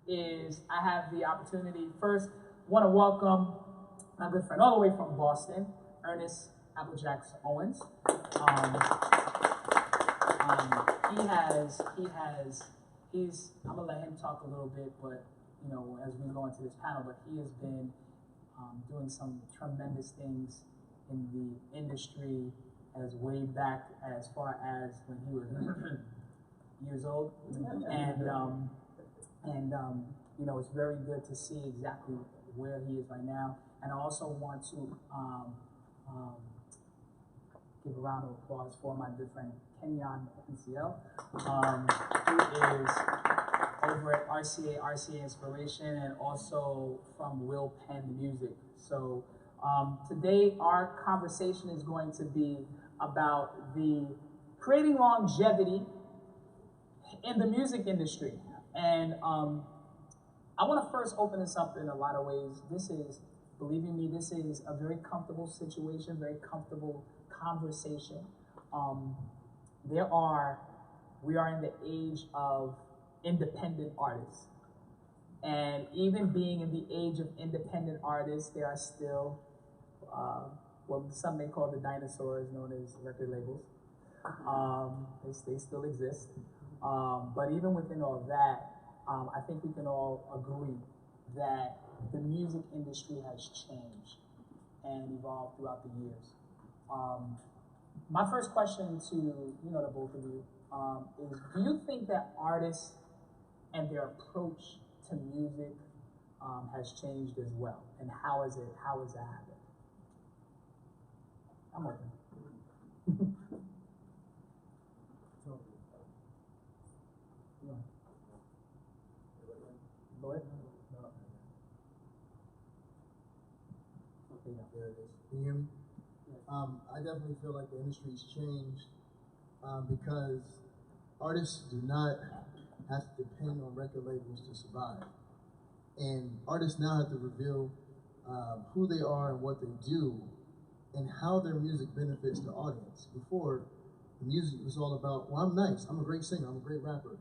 is I have the opportunity. First, want to welcome my good friend all the way from Boston, Ernest Jaxx Owens. He's. I'm gonna let him talk a little bit, but as we go into this panel, but he has been doing some tremendous things in the industry as way back as far as when he was years old, and it's very good to see exactly where he is right now. And I also want to give a round of applause for my good friend Keyan Penceal, who is over at RCA Inspiration, and also from Will Penn Music. So today our conversation is going to be about the creating longevity in the music industry. And I want to first open this up in a lot of ways. This is, believe me, this is a very comfortable situation, very comfortable conversation. We are in the age of independent artists. And even being in the age of independent artists, there are still what some may call the dinosaurs, known as record labels. They still exist. But even within all that, I think we can all agree that the music industry has changed and evolved throughout the years. My first question to the both of you is: do you think that artists and their approach to music has changed as well? And how has that happened? I'm open. Go ahead. There it is. Can you hear me? I definitely feel like the industry's changed because artists do not have to depend on record labels to survive. And artists now have to reveal who they are and what they do and how their music benefits the audience. Before, the music was all about, well, I'm nice, I'm a great singer, I'm a great rapper,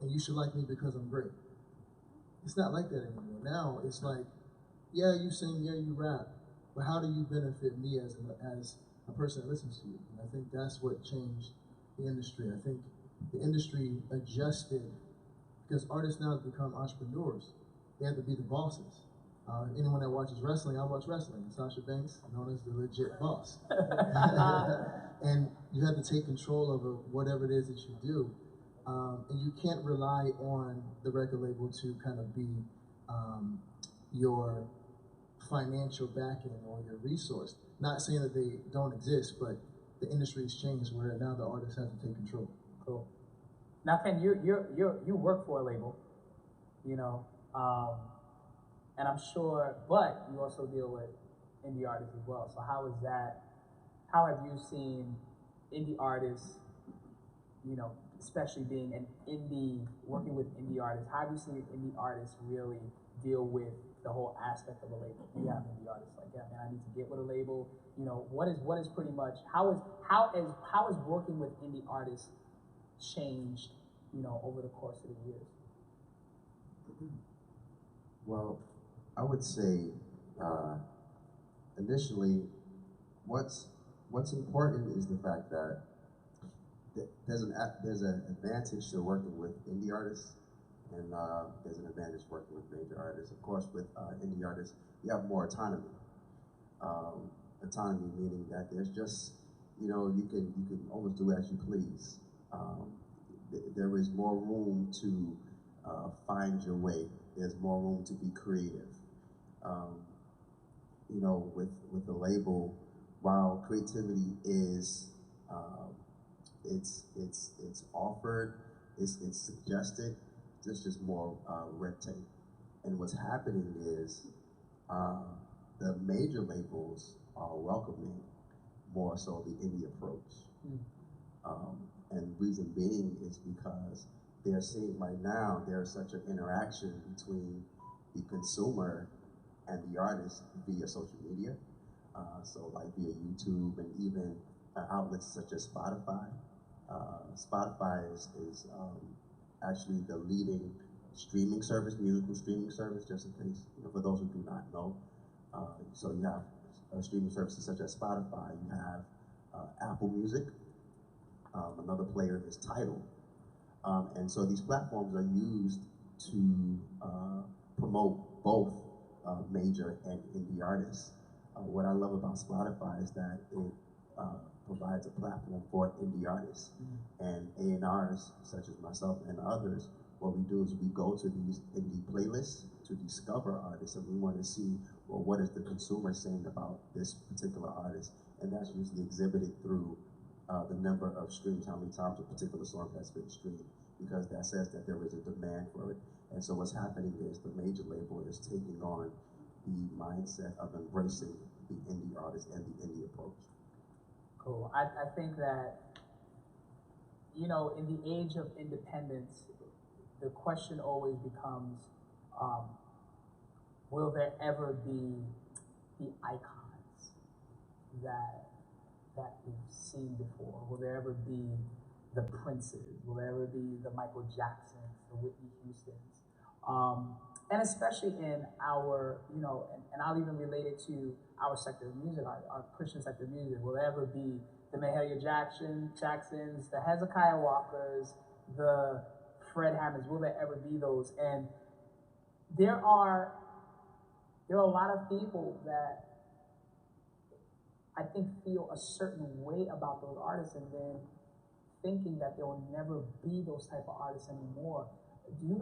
and you should like me because I'm great. It's not like that anymore. Now it's like, yeah, you sing, yeah, you rap, but how do you benefit me as a person that listens to you? And I think that's what changed the industry. I think the industry adjusted because artists now have become entrepreneurs. They have to be the bosses. Anyone that watches wrestling, I watch wrestling. Sasha Banks, known as the legit boss. And you have to take control over whatever it is that you do. And you can't rely on the record label to kind of be your financial backing or your resource. Not saying that they don't exist, but the industry's changed where now the artists have to take control. Cool. Now, Ken, you work for a label, and I'm sure, but you also deal with indie artists as well. So how is that? How have you seen indie artists, especially being an indie, working with indie artists? How have you seen indie artists really deal with the whole aspect of a label? You have indie artists like, yeah, man, I need to get with a label. What is pretty much how is working with indie artists changed, over the course of the years? Well, I would say initially, what's important is the fact that there's an advantage to working with indie artists, and there's an advantage working with major artists. Of course, with indie artists, you have more autonomy. Autonomy meaning that there's just, you can almost do as you please. There is more room to find your way. There's more room to be creative. With the label, while creativity is it's offered, it's suggested, there's just more red tape. And what's happening is the major labels are welcoming more so the indie approach. And reason being is because they're seeing right now there's such an interaction between the consumer and the artist via social media. So like via YouTube and even outlets such as Spotify. Spotify is actually the leading streaming service, musical streaming service, just in case, for those who do not know. So you have streaming services such as Spotify, you have Apple Music, another player is Tidal. And so these platforms are used to promote both major and indie artists. What I love about Spotify is that it provides a platform for indie artists and A&Rs, such as myself and others. What we do is we go to these indie playlists to discover artists, and we want to see, well, what is the consumer saying about this particular artist? And that's usually exhibited through the number of streams, how many times a particular song has been streamed, because that says that there is a demand for it. And so what's happening is the major label is taking on the mindset of embracing the indie artist and the indie approach. Cool. I think that, in the age of independence, the question always becomes, will there ever be the icons that we've seen before? Will there ever be the Princes? Will there ever be the Michael Jacksons, the Whitney Houstons? And especially in our, and I'll even relate it to our sector of music, our Christian sector of music. Will there ever be the Mahalia Jacksons, the Hezekiah Walkers, the Fred Hammonds? Will there ever be those? And there are a lot of people that I think feel a certain way about those artists, and then thinking that there will never be those type of artists anymore. Do you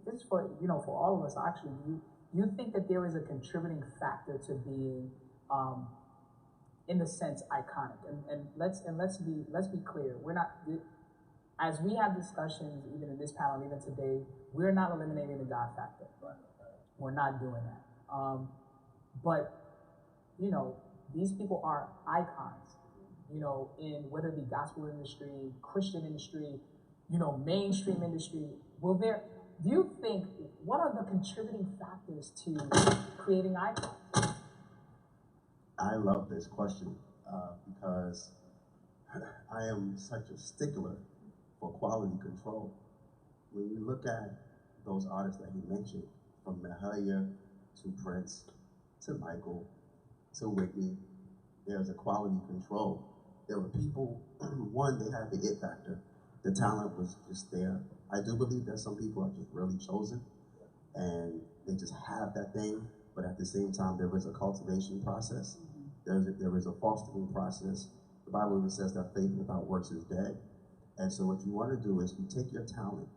this is for for all of us actually, do you think that there is a contributing factor to being in the sense iconic? And let's be clear, we're not, as we have discussions even in this panel, even today, we're not eliminating the God factor. We're not doing that. But these people are icons, in whether it be gospel industry, Christian industry, mainstream industry. Do you think, what are the contributing factors to creating icons? I love this question because I am such a stickler for quality control. When you look at those artists that he mentioned, from Mahalia to Prince to Michael to Whitney, there's a quality control. There were people, one, they had the it factor. The talent was just there. I do believe that some people are just really chosen and they just have that thing, but at the same time, there is a cultivation process. There is a fostering process. The Bible even says that faith without works is dead. And so what you want to do is you take your talent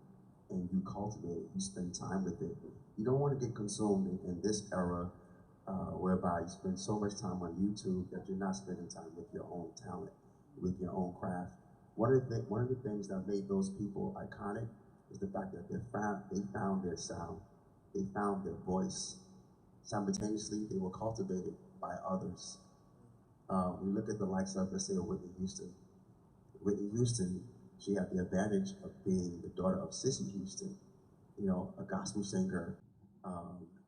and you cultivate it, you spend time with it. You don't want to get consumed in this era whereby you spend so much time on YouTube that you're not spending time with your own talent, with your own craft. One of the things that made those people iconic is the fact that they found their sound, they found their voice. Simultaneously, they were cultivated by others. We look at the likes of, let's say, Whitney Houston. Whitney Houston, she had the advantage of being the daughter of Cissy Houston, a gospel singer,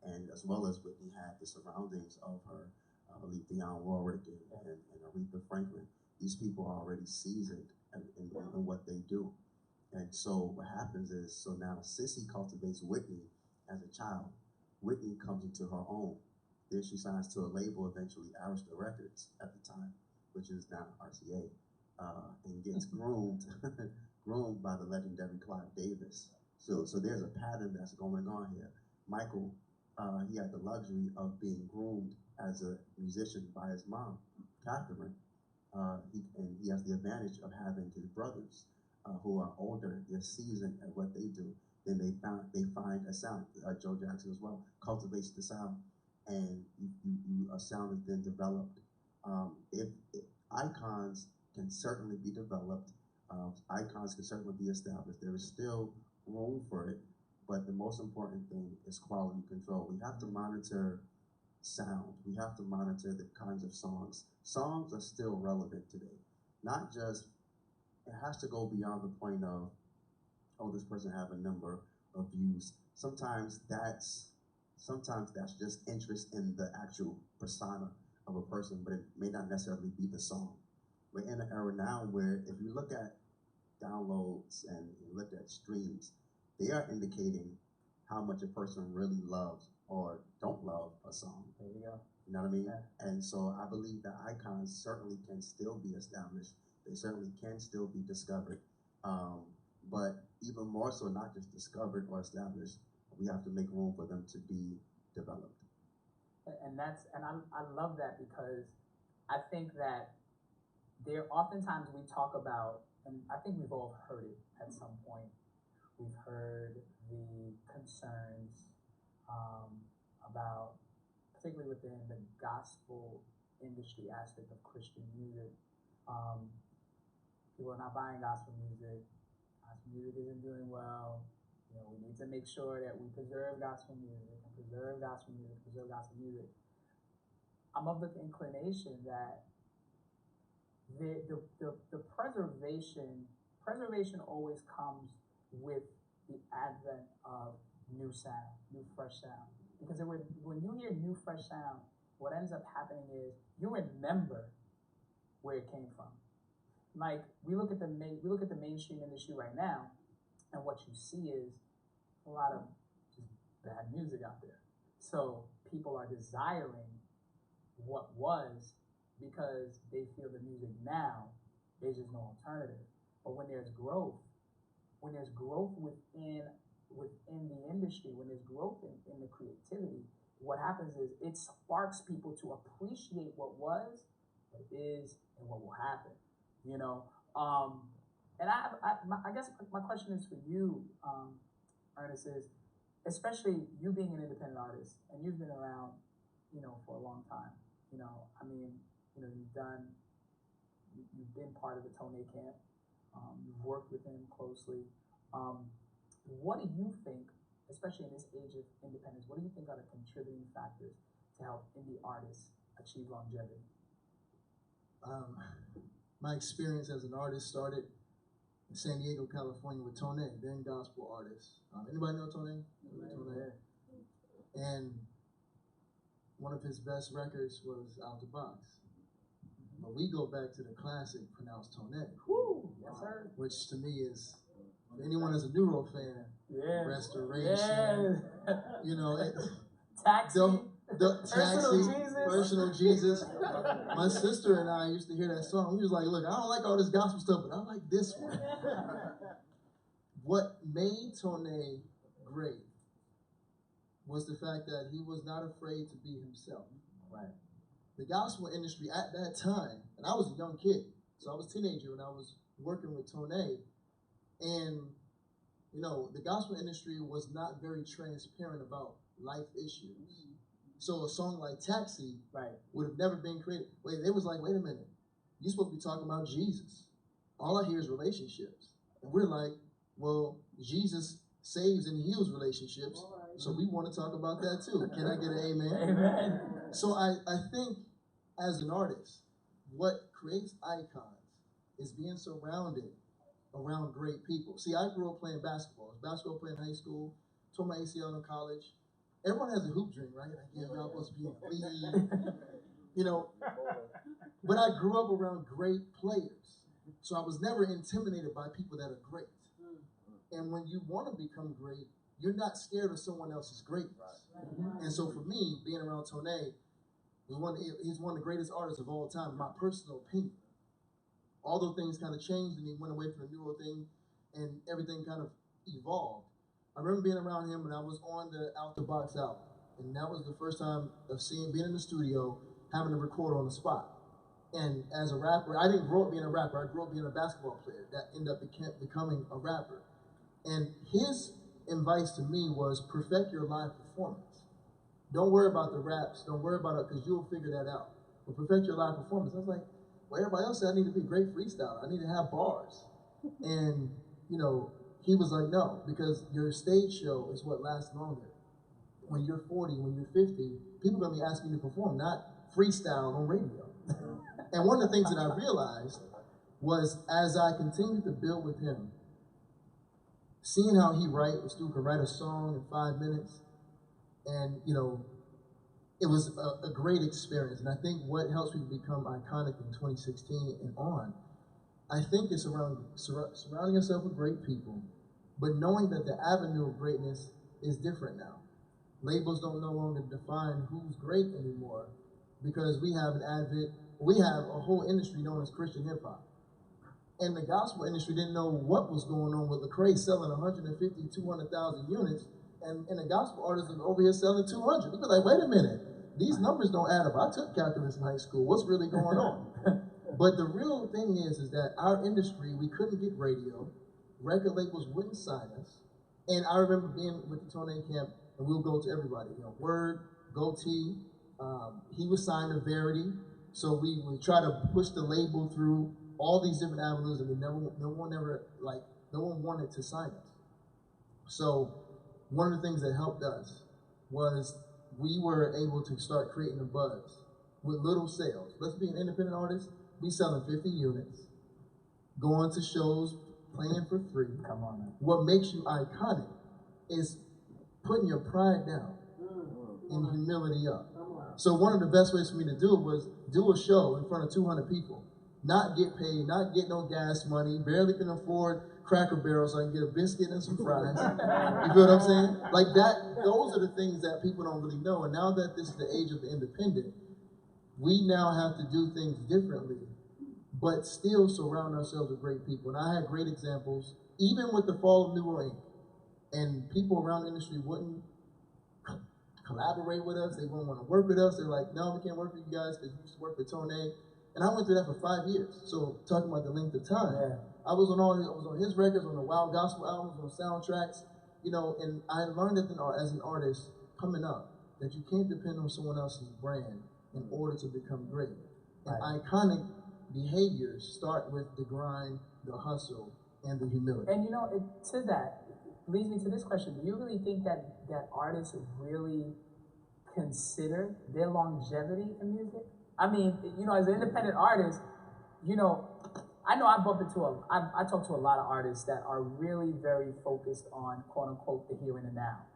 and as well as Whitney had the surroundings of her, I believe Dionne Warwick and Aretha Franklin. These people are already seasoned in what they do. And so what happens is, so now Cissy cultivates Whitney as a child. Whitney comes into her own. Then she signs to a label, eventually Arista Records at the time, which is now RCA, and gets groomed by the legendary Clive Davis. So there's a pattern that's going on here. Michael, he had the luxury of being groomed as a musician by his mom, Catherine. He has the advantage of having his brothers who are older, they're seasoned at what they do. Then they find a sound. Joe Jackson as well cultivates the sound, and a sound is then developed. If icons can certainly be developed, icons can certainly be established. There is still room for it, but the most important thing is quality control. We have to monitor sound. We have to monitor the kinds of songs. Songs are still relevant today. Not just, it has to go beyond the point of, oh, this person have a number of views. Sometimes that's just interest in the actual persona of a person, but it may not necessarily be the song. We're in an era now where if you look at downloads and you look at streams, they are indicating how much a person really loves or don't love a song. There you go. You know what I mean? Yeah. And so I believe that icons certainly can still be established. They certainly can still be discovered. But even more so, not just discovered or established, we have to make room for them to be developed. And I love that, because I think that there oftentimes we talk about, and I think we've all heard it at some point. We've heard the concerns about, particularly within the gospel industry aspect of Christian music. People are not buying gospel music. Gospel music isn't doing well. You know, we need to make sure that we preserve gospel music and preserve gospel music, preserve gospel music. I'm of the inclination that the preservation always comes with the advent of new sound, new fresh sound. Because when you hear new fresh sound, what ends up happening is you remember where it came from. Like we look at the mainstream industry right now, and what you see is a lot of just bad music out there. So people are desiring what was, because they feel the music now, there's just no alternative. But when there's growth within the industry, when there's growth in the creativity, what happens is it sparks people to appreciate what was, what is, and what will happen. You know, and I guess my question is for you, Ernest, is especially you being an independent artist, and you've been around, you know, for a long time. You know, I mean, you know, you've been part of the Tone camp. You've worked with him closely. What do you think, especially in this age of independence, what do you think are the contributing factors to help indie artists achieve longevity? My experience as an artist started in San Diego, California with Tone, then gospel artist. Anybody know Tone? Tone? And one of his best records was Out the Box. But we go back to the classic pronounced Tone. Woo! Yes, sir. Which to me is, for anyone as a Neuro fan, Restoration, you know, Taxi. The Taxi, Personal Jesus. My sister and I used to hear that song. We was like, look, I don't like all this gospel stuff, but I like this one. What made Tone great was the fact that he was not afraid to be himself. Right. The gospel industry at that time, and I was a young kid, so I was a teenager when I was working with Tone, and you know, the gospel industry was not very transparent about life issues. So a song like Taxi would have never been created. It was like, wait a minute, you're supposed to be talking about Jesus. All I hear is relationships. And we're like, well, Jesus saves and heals relationships, so we want to talk about that too. Can I get an amen? Amen. So I think as an artist, what creates icons is being surrounded around great people. See, I grew up playing basketball. I was basketball player in high school, tore my ACL in college. Everyone has a hoop dream, right? Like, yeah, y'all supposed to be in the league, you know. But I grew up around great players. So I was never intimidated by people that are great. And when you want to become great, you're not scared of someone else's greatness. And so for me, being around Tone, he's one of the greatest artists of all time, in my personal opinion. Although things kind of changed and he went away from the neuro thing and everything kind of evolved. I remember being around him when I was on the Out the Box album. And that was the first time of being in the studio, having to record on the spot. And as a rapper, I didn't grow up being a rapper. I grew up being a basketball player that ended up becoming a rapper. And his advice to me was perfect your live performance. Don't worry about the raps. Don't worry about it, because you'll figure that out. But perfect your live performance. I was like, well, everybody else said I need to be a great freestyler. I need to have bars. And, you know, he was like, no, because your stage show is what lasts longer. When you're 40, when you're 50, people are going to be asking you to perform, not freestyle on radio. And one of the things that I realized was, as I continued to build with him, seeing how he this dude could write a song in 5 minutes, and, you know, it was a great experience. And I think what helps people become iconic in 2016 and on, I think it's around surrounding yourself with great people but knowing that the avenue of greatness is different now. Labels don't no longer define who's great anymore, because we have a whole industry known as Christian hip hop. And the gospel industry didn't know what was going on with Lecrae selling 150, 200,000 units, and the gospel artists are over here selling 200. People are like, wait a minute, these numbers don't add up. I took calculus in high school. What's really going on? But the real thing is that our industry, we couldn't get radio. Record labels wouldn't sign us. And I remember being with the Tone camp, and we'll go to everybody. Word, Goatee, he was signed to Verity. So we would try to push the label through all these different avenues, and no one wanted to sign us. So one of the things that helped us was we were able to start creating a buzz with little sales. Let's be an independent artist. We selling 50 units, going to shows, playing for free. Come on, man. What makes you iconic is putting your pride down and humility up. So one of the best ways for me to do it was do a show in front of 200 people, not get paid, not get no gas money, barely can afford Cracker Barrel so I can get a biscuit and some fries. You feel what I'm saying? Like that, those are the things that people don't really know. And now that this is the age of the independent, we now have to do things differently, but still surround ourselves with great people. And I had great examples, even with the fall of New Orleans, and people around the industry wouldn't collaborate with us. They wouldn't want to work with us. They're like, no, we can't work with you guys because you used to work with Tone. And I went through that for 5 years. So talking about the length of time, I was on his records, on the Wild Gospel albums, on soundtracks, and I learned as an artist coming up that you can't depend on someone else's brand in order to become great. And iconic behaviors start with the grind, the hustle, and the humility. And to that leads me to this question. Do you really think that artists really consider their longevity in music? I mean, as an independent artist, I know I I talk to a lot of artists that are really very focused on quote unquote the here and the now.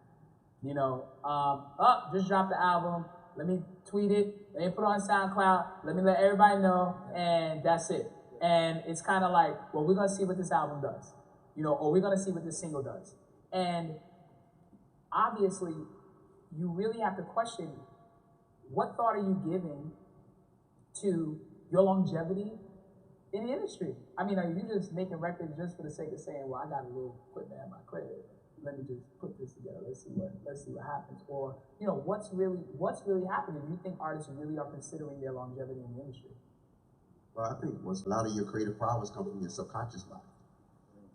Just dropped the album. Let me tweet it. Let me put it on SoundCloud. Let me let everybody know, and that's it. And it's kind of like, well, we're gonna see what this album does, or we're gonna see what this single does. And obviously, you really have to question what thought are you giving to your longevity in the industry. I mean, are you just making records just for the sake of saying, well, I got a little equipment at my crib, let me just put this together, let's see what happens? Or, what's really happening? Do you think artists really are considering their longevity in the industry? Well, I think a lot of your creative powers come from your subconscious mind.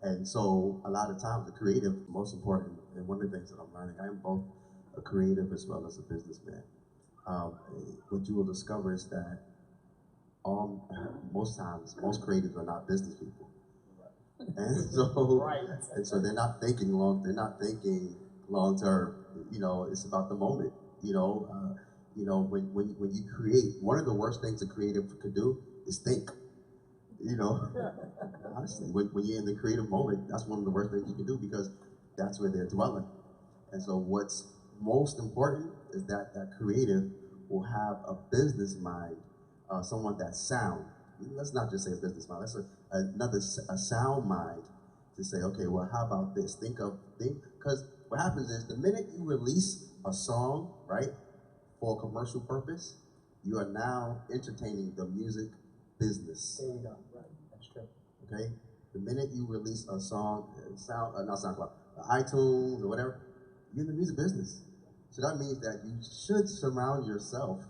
And so a lot of times the creative, most important, and one of the things that I'm learning, I am both a creative as well as a businessman. What you will discover is that most creatives are not business people. And so they're not thinking long term. It's about the moment. When you create, one of the worst things a creative could do is think. Honestly, when you're in the creative moment, that's one of the worst things you can do, because that's where they're dwelling. And so what's most important is that creative will have a business mind, someone that's sound. Let's not just say a business mind, let's a sound mind to say, okay, well, how about this? Because what happens is the minute you release a song, right, for a commercial purpose, you are now entertaining the music business. There you go. Right. That's true. Okay? The minute you release a song, not SoundCloud, iTunes or whatever, you're in the music business. So that means that you should surround yourself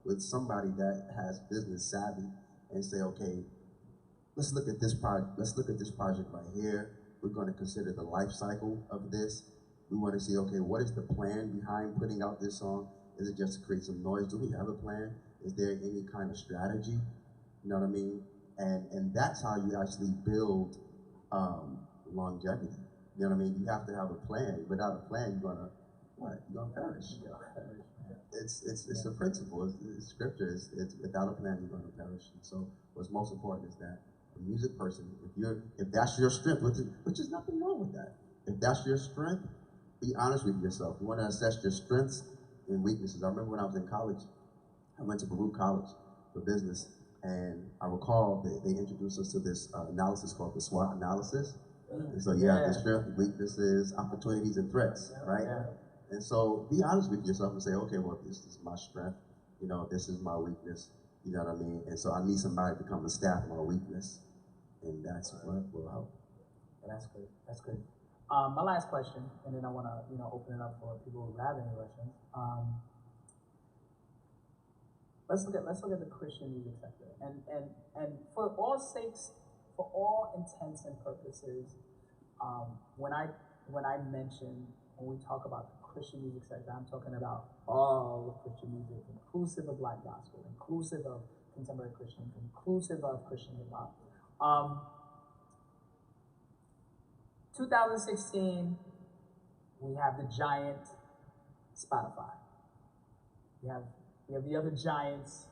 with somebody that has business savvy and say, okay, let's look at this project. Let's look at this project right here. We're going to consider the life cycle of this. We want to see, okay, what is the plan behind putting out this song? Is it just to create some noise? Do we have a plan? Is there any kind of strategy? You know what I mean? And that's how you actually build longevity. You know what I mean? You have to have a plan. Without a plan, you're gonna perish. It's a principle. It's scripture. It's without a plan, you're gonna perish. And so what's most important is that a music person, if that's your strength, which is nothing wrong with that. If that's your strength, be honest with yourself. You want to assess your strengths and weaknesses. I remember when I was in college, I went to Baruch College for business, and I recall they introduced us to this analysis called the SWOT analysis. So you have the strength, weaknesses, opportunities, and threats, right? Yeah. And so be honest with yourself and say, okay, well, this is my strength. You know, this is my weakness. You know what I mean? And so I need somebody to come to staff my weakness. And that's what will help. That's good. That's good. My last question, and then I want to, open it up for people who have any questions. Let's look at the Christian music sector, and for all sakes, for all intents and purposes, when I mention, when we talk about the Christian music sector, I'm talking about all of Christian music, inclusive of Black gospel, inclusive of contemporary Christian, inclusive of Christian hip hop. 2016, we have the giant Spotify. We have the other giants,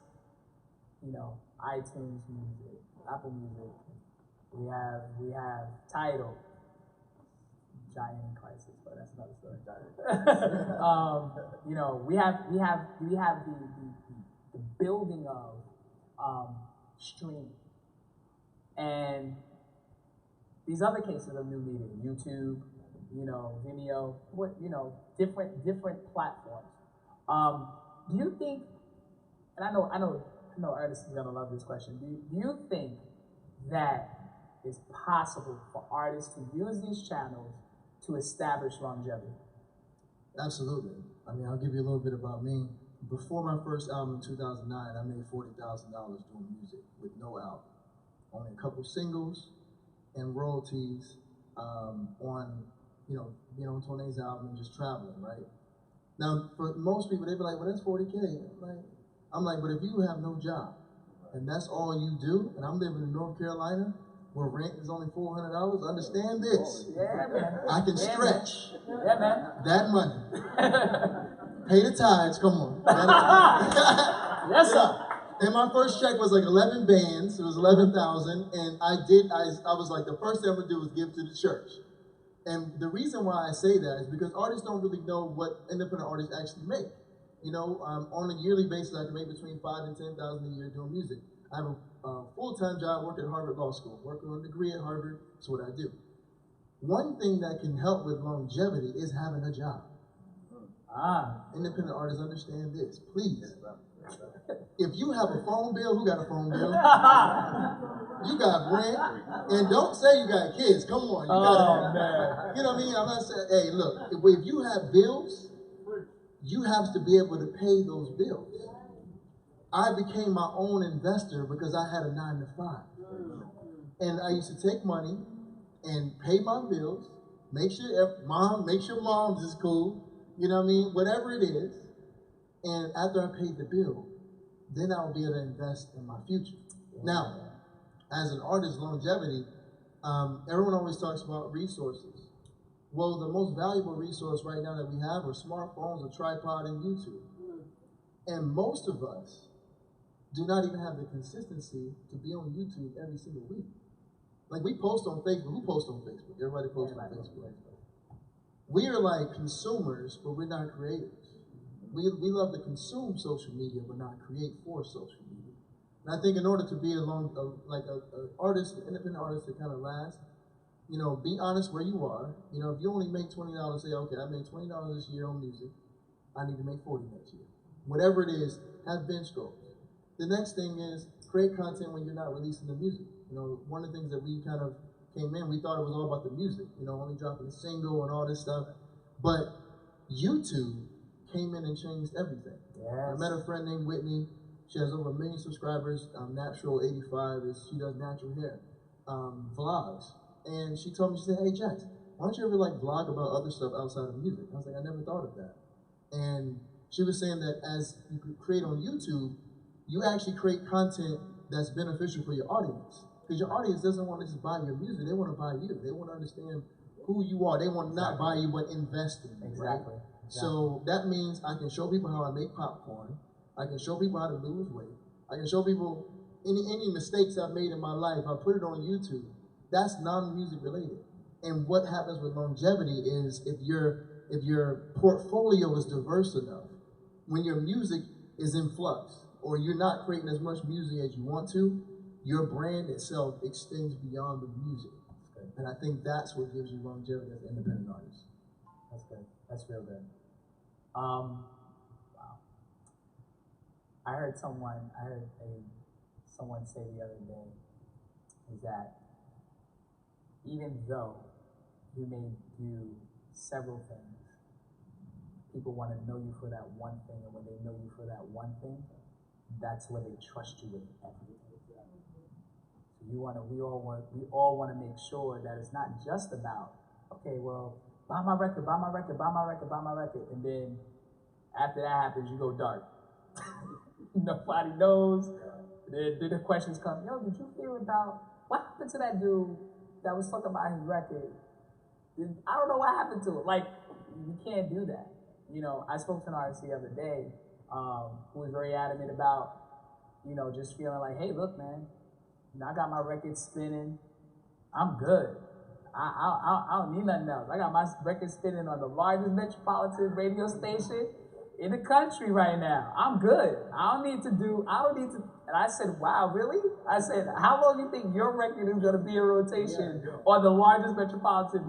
iTunes Music, Apple Music. We have Tidal, giant in crisis, but that's another story. We have the building of streaming, and these other cases of new media, YouTube, Vimeo, different platforms. Do you think? And I know Ernest is gonna love this question. Do you think that it's possible for artists to use these channels to establish longevity? Absolutely. I mean, I'll give you a little bit about me. Before my first album in 2009, I made $40,000 doing music with no album, only a couple singles and royalties on, being on Tone's album and just traveling, right? Now, for most people, they'd be like, well, that's 40K. I'm like, but if you have no job and that's all you do, and I'm living in North Carolina where rent is only $400, understand this. Yeah, man. I can stretch that money. Pay the tithes, come on. Yes, sir. And my first check was like 11 bands, it was 11,000, and I was like, the first thing I'm gonna do is give to the church. And the reason why I say that is because artists don't really know what independent artists actually make. On a yearly basis, I can make between $5,000 and $10,000 a year doing music. I have a full-time job working at Harvard Law School, working on a degree at Harvard. That's what I do. One thing that can help with longevity is having a job. Independent artists understand this, please. If you have a phone bill, who got a phone bill? You got rent, and don't say you got kids. Come on, man. You know what I mean? I'm not saying, hey, look, if you have bills, you have to be able to pay those bills. I became my own investor because I had a 9 to 5. And I used to take money and pay my bills, make sure mom's is cool, you know what I mean? Whatever it is. And after I paid the bill, then I'll be able to invest in my future. Now, as an artist, longevity, everyone always talks about resources. Well, the most valuable resource right now that we have are smartphones, a tripod, and YouTube. And most of us do not even have the consistency to be on YouTube every single week. Like, we post on Facebook. Who posts on Facebook? Everybody posts on Facebook. We are like consumers, but we're not creators. We love to consume social media, but not create for social media. And I think in order to be an artist, an independent artist that kind of lasts, be honest where you are. If you only make $20, say, okay, I made $20 this year on music. I need to make $40 next year. Whatever it is, have bench goals. The next thing is create content when you're not releasing the music. One of the things that we kind of came in, we thought it was all about the music, only dropping a single and all this stuff. But YouTube came in and changed everything. Yes. I met a friend named Whitney. She has over 1 million subscribers. Natural85 she does natural hair vlogs. And she told me, she said, hey, Jaxx, why don't you ever vlog about other stuff outside of music? I was like, I never thought of that. And she was saying that as you create on YouTube, you actually create content that's beneficial for your audience. Because your audience doesn't want to just buy your music, they want to buy you. They want to understand who you are. They want to not buy you, but invest in you. Exactly. Right? So that means I can show people how I make popcorn. I can show people how to lose weight. I can show people any mistakes I've made in my life. I put it on YouTube. That's non-music related. And what happens with longevity is if your portfolio is diverse enough, when your music is in flux, or you're not creating as much music as you want to, your brand itself extends beyond the music. And I think that's what gives you longevity as an independent artist. That's good. That's real good. Wow. I heard someone say the other day is that even though you may do several things, people want to know you for that one thing, and when they know you for that one thing, that's where they trust you with everything. So we all want to make sure that it's not just about, okay, well, buy my record, and then after that happens, you go dark. Nobody knows. Then the questions come, yo, did you hear about what happened to that dude that was talking about his record? I don't know what happened to it. Like, you can't do that. You know, I spoke to an artist the other day who was very adamant about, you know, just feeling like, hey, look, man, you know, I got my record spinning. I'm good. I don't need nothing else. I got my record spinning on the largest metropolitan radio station in the country right now. I'm good. I don't need to. And I said, wow, really? I said, how long do you think your record is going to be in rotation on the largest metropolitan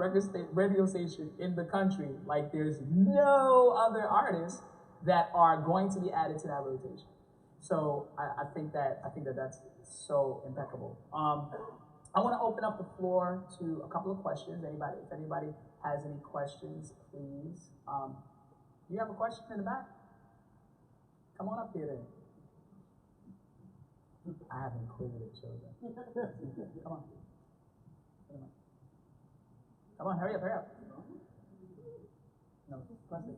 radio station in the country? Like, there's no other artists that are going to be added to that rotation. So I think that that's so impeccable. I want to open up the floor to a couple of questions. If anybody has any questions, please. You have a question in the back? Come on up here then. I have inquisitive children. Come on. Come on, hurry up. No, question.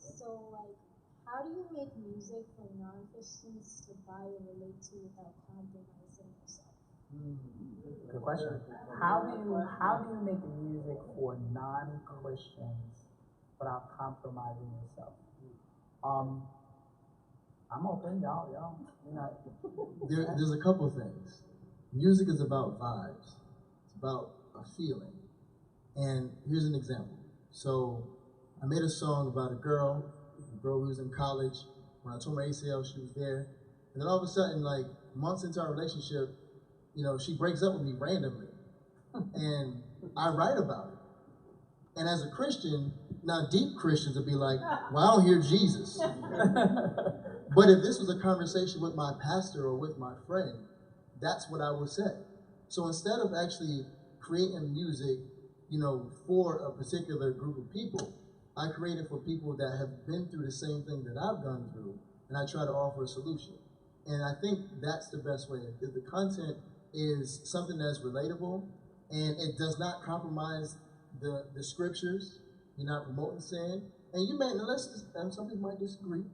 So, like, how do you make music for non-Christians to buy or relate to without compromising yourself? Good question. How do you make music for non-Christians without compromising yourself? I'm open, y'all. You know. There's a couple things. Music is about vibes. It's about a feeling. And here's an example. So I made a song about a girl who was in college. When I tore my ACL, she was there. And then all of a sudden, like months into our relationship, you know, she breaks up with me randomly. And I write about it. And as a Christian, now deep Christians would be like, well, I don't hear Jesus. But if this was a conversation with my pastor or with my friend, that's what I would say. So instead of actually creating music, you know, for a particular group of people, I create it for people that have been through the same thing that I've gone through, and I try to offer a solution. And I think that's the best way. If the content is something that's relatable, and it does not compromise the scriptures, you're not promoting sin, and you may, and some people might disagree,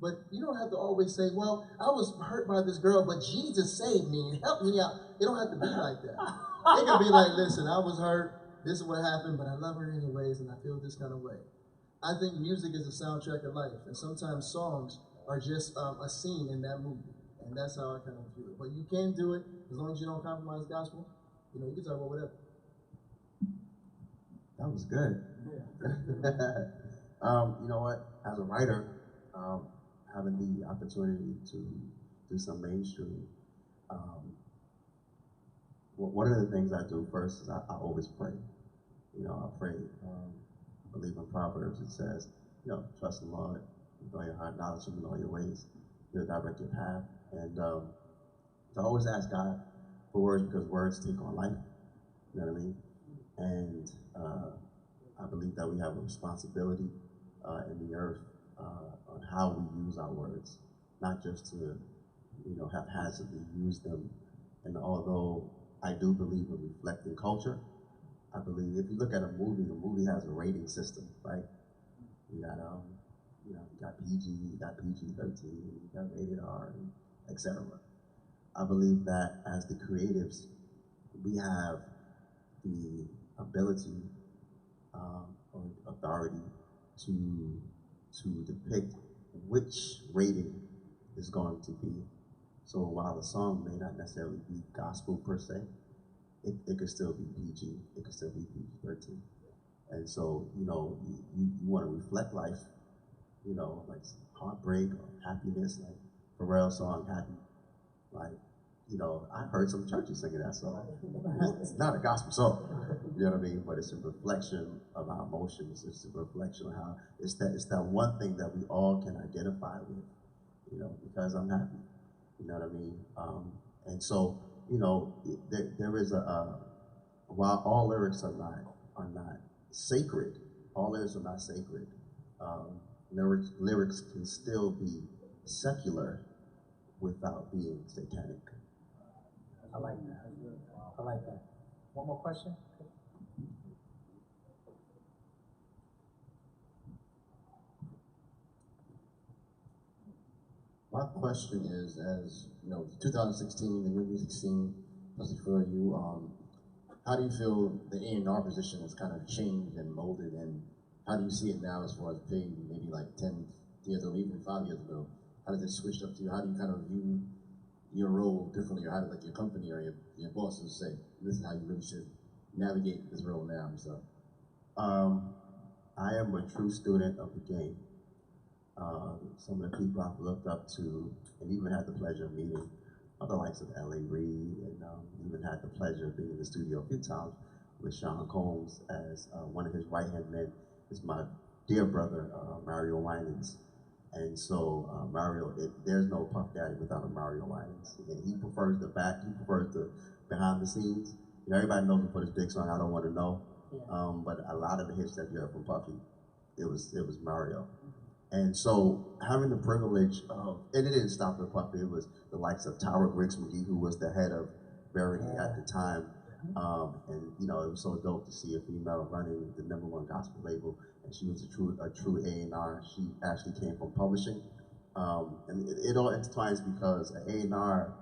but you don't have to always say, well, I was hurt by this girl, but Jesus saved me and helped me out. It don't have to be like that. It can be like, listen, I was hurt, this is what happened, but I love her anyways, and I feel this kind of way. I think music is a soundtrack of life, and sometimes songs are just a scene in that movie, and that's how I kind of view it. But you can do it as long as you don't compromise gospel. You know, you can talk about whatever. That was good. Yeah. You know what? As a writer, having the opportunity to do some mainstream, one of the things I do first is I always pray. You know, I pray. I believe in Proverbs, it says, you know, trust the Lord with all your heart, knowledge Him in all your ways, He'll direct your path. And so I always ask God for words, because words take on life. You know what I mean? And I believe that we have a responsibility in the earth on how we use our words, not just to, you know, haphazardly use them. And although I do believe in reflecting culture, I believe if you look at a movie, the movie has a rating system, right? You got you got PG, you got PG-13, you got rated R, etc. I believe that as the creatives, we have the ability or authority to depict which rating is going to be. So while the song may not necessarily be gospel per se, it could still be PG, it could still be PG-13. And so, you know, you want to reflect life, you know, like heartbreak or happiness, like Pharrell's song, Happy. Like, you know, I heard some churches singing that song. It's not a gospel song, you know what I mean? But it's a reflection of our emotions. It's a reflection of how, it's that one thing that we all can identify with, you know, because I'm happy, you know what I mean? And so, you know, there is while all lyrics are not sacred, all lyrics are not sacred, lyrics can still be secular without being satanic. I like that. I like that. One more question? My question is, as you know, 2016, the new music scene, especially for you, how do you feel the A&R position has kind of changed and molded, and how do you see it now as far as being maybe like 10 years or even 5 years ago? How does it switch up to you? How do you kind of view your role differently, or how does like your company or your bosses say, this is how you really should navigate this role now and stuff? I am a true student of the game. Some of the people I've looked up to, and even had the pleasure of meeting, are the likes of L.A. Reid, and even had the pleasure of being in the studio a few times with Sean Combs as one of his right-hand men is my dear brother, Mario Winans. And so Mario, there's no Puff Daddy without a Mario Winans. And he prefers the behind the scenes. You know, everybody knows him for his big song, I Don't Want to Know. Yeah. But a lot of the hits that you heard from Puffy, it was Mario. And so having the privilege of, and it didn't stop with Puffy, it was the likes of Tyra Briggs McGee, who was the head of Verity at the time. And you know, it was so dope to see a female running the #1 gospel label, and she was a true A&R. She actually came from publishing, and it all intertwines because an A&R,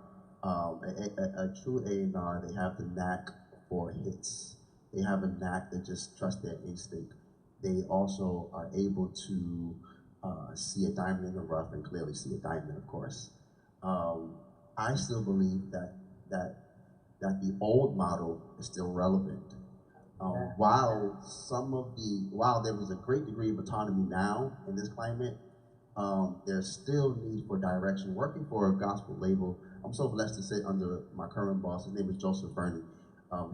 a true A&R, they have the knack for hits. They have a knack. They just trust their instinct. They also are able to see a diamond in the rough and clearly see a diamond, of course. I still believe that the old model is still relevant. While there was a great degree of autonomy now in this climate, there's still need for direction. Working for a gospel label, I'm so blessed to sit under my current boss. His name is Joseph Burney.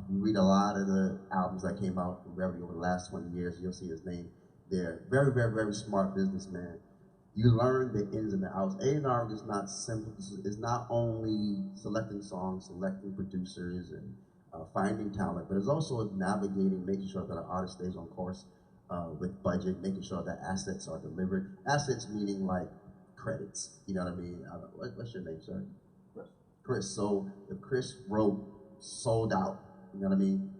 You read a lot of the albums that came out from Verity over the last 20 years, you'll see his name there. Very, very, very smart businessman. You learn the ins and the outs. A&R is not simple. It's not only selecting songs, selecting producers, and finding talent, but it's also navigating, making sure that an artist stays on course with budget, making sure that assets are delivered. Assets meaning like credits. You know what I mean? What's your name, sir? Chris. So if Chris wrote Sold Out, you know what I mean?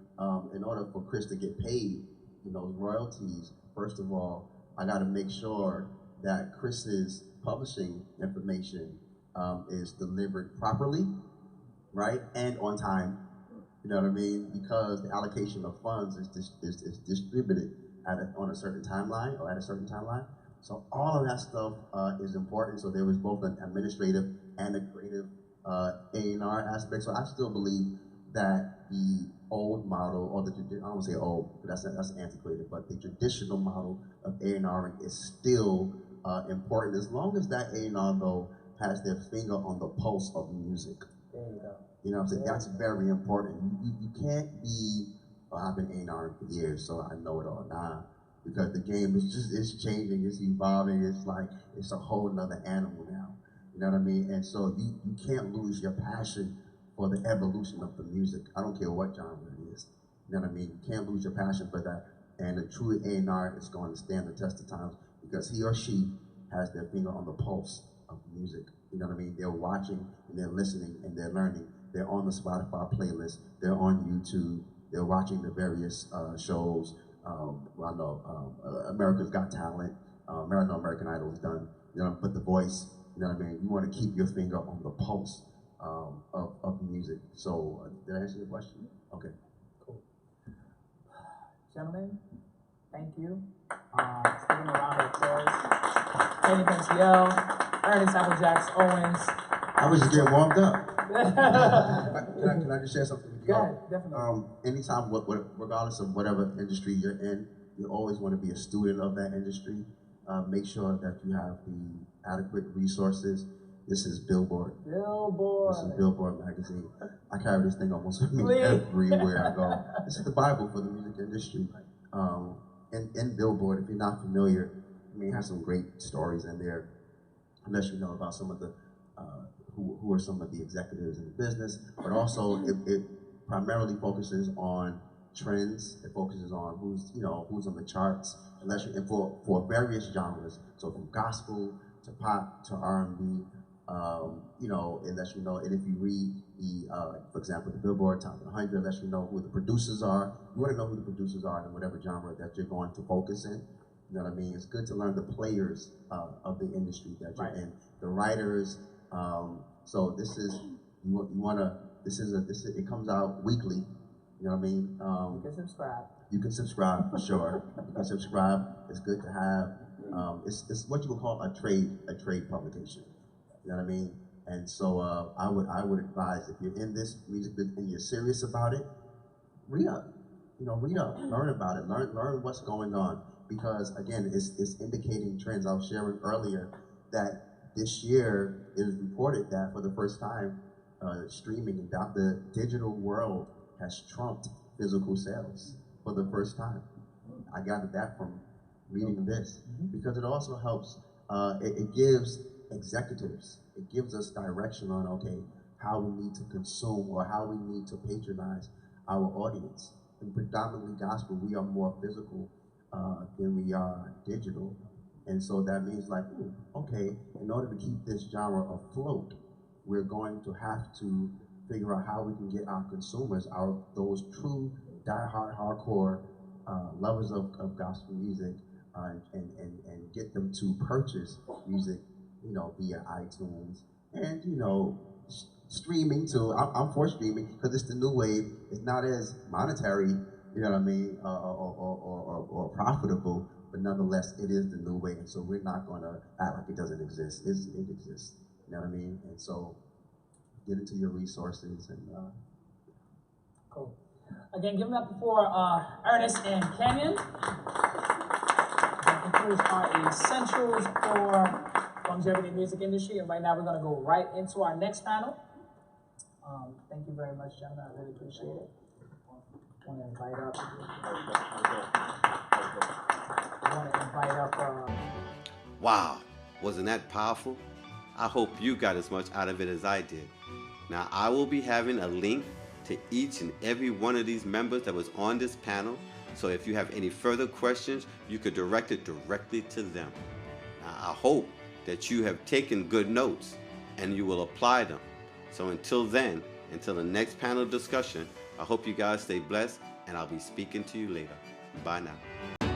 In order for Chris to get paid, you know, royalties, first of all, I got to make sure that Chris's publishing information is delivered properly, right, and on time. You know what I mean? Because the allocation of funds is distributed on a certain timeline or at a certain timeline. So all of that stuff is important. So there was both an administrative and a creative A&R aspect. So I still believe that the old model, or I don't want to say old, because that's antiquated, but the traditional model of A&R is still important, as long as that A&R though has their finger on the pulse of music. There you go. You know what I'm saying? That's very important. You can't be, oh, I've been A&R for years, so I know it all. Nah, because the game it's changing, it's evolving, it's a whole nother animal now. You know what I mean? And so you can't lose your passion for the evolution of the music. I don't care what genre it is. You know what I mean? You can't lose your passion for that. And a true A&R is going to stand the test of time because he or she has their finger on the pulse of music. You know what I mean? They're watching and they're listening and they're learning. They're on the Spotify playlist. They're on YouTube. They're watching the various shows. I know America's Got Talent. American Idol is done. You know, but The Voice. You know what I mean? You want to keep your finger on the pulse of music. So, did I answer your question? Okay. Cool. Gentlemen, thank you. Let's give them a round of applause. Penceal, Ernest, Jaxx, Owens. I was just getting warmed up. Can I just share something with you? Go ahead, definitely. Anytime, regardless of whatever industry you're in, you always want to be a student of that industry. Make sure that you have the adequate resources. This is Billboard. Billboard. This is Billboard magazine. I carry this thing almost with me everywhere I go. This is the Bible for the music industry. In Billboard, if you're not familiar, I mean, it has some great stories in there. Unless you know about some of the who are some of the executives in the business, but also it primarily focuses on trends. It focuses on who's on the charts. Unless you, and for various genres, so from gospel to pop to R&B. Unless you know, and if you read the, for example, the Billboard Top 100, unless you know who the producers are, you want to know who the producers are in whatever genre that you're going to focus in. You know what I mean? It's good to learn the players of the industry that you're in, the writers. So this is it comes out weekly. You know what I mean? You can subscribe. You can subscribe for sure. You can subscribe. It's good to have. It's what you would call a trade publication. You know what I mean? And so I would advise, if you're in this music business and you're serious about it, read up. Read up, learn about it, learn what's going on. Because again, it's indicating trends. I was sharing earlier that this year it is reported that for the first time, streaming and the digital world has trumped physical sales for the first time. I gathered that from reading this, because it also helps. It gives executives, it gives us direction on, okay, how we need to consume or how we need to patronize our audience. And predominantly gospel, we are more physical than we are digital. And so that means like, okay, in order to keep this genre afloat, we're going to have to figure out how we can get our consumers, those true die-hard, hardcore lovers of gospel music, and get them to purchase music, via iTunes and, streaming too. I'm for streaming because it's the new wave. It's not as monetary, you know what I mean, or profitable, but nonetheless, it is the new wave. And so we're not going to act like it doesn't exist. It exists, you know what I mean? And so get into your resources and cool. Again, give it up for Ernest and Keyan. That concludes our essentials for longevity music industry, and right now we're going to go right into our next panel. Thank you very much, gentlemen. I really appreciate it. I want to invite up. Wow, wasn't that powerful? I hope you got as much out of it as I did. Now, I will be having a link to each and every one of these members that was on this panel, so if you have any further questions, you could direct it directly to them. Now, I hope that you have taken good notes and you will apply them. So until then, until the next panel discussion, I hope you guys stay blessed, and I'll be speaking to you later. Bye now.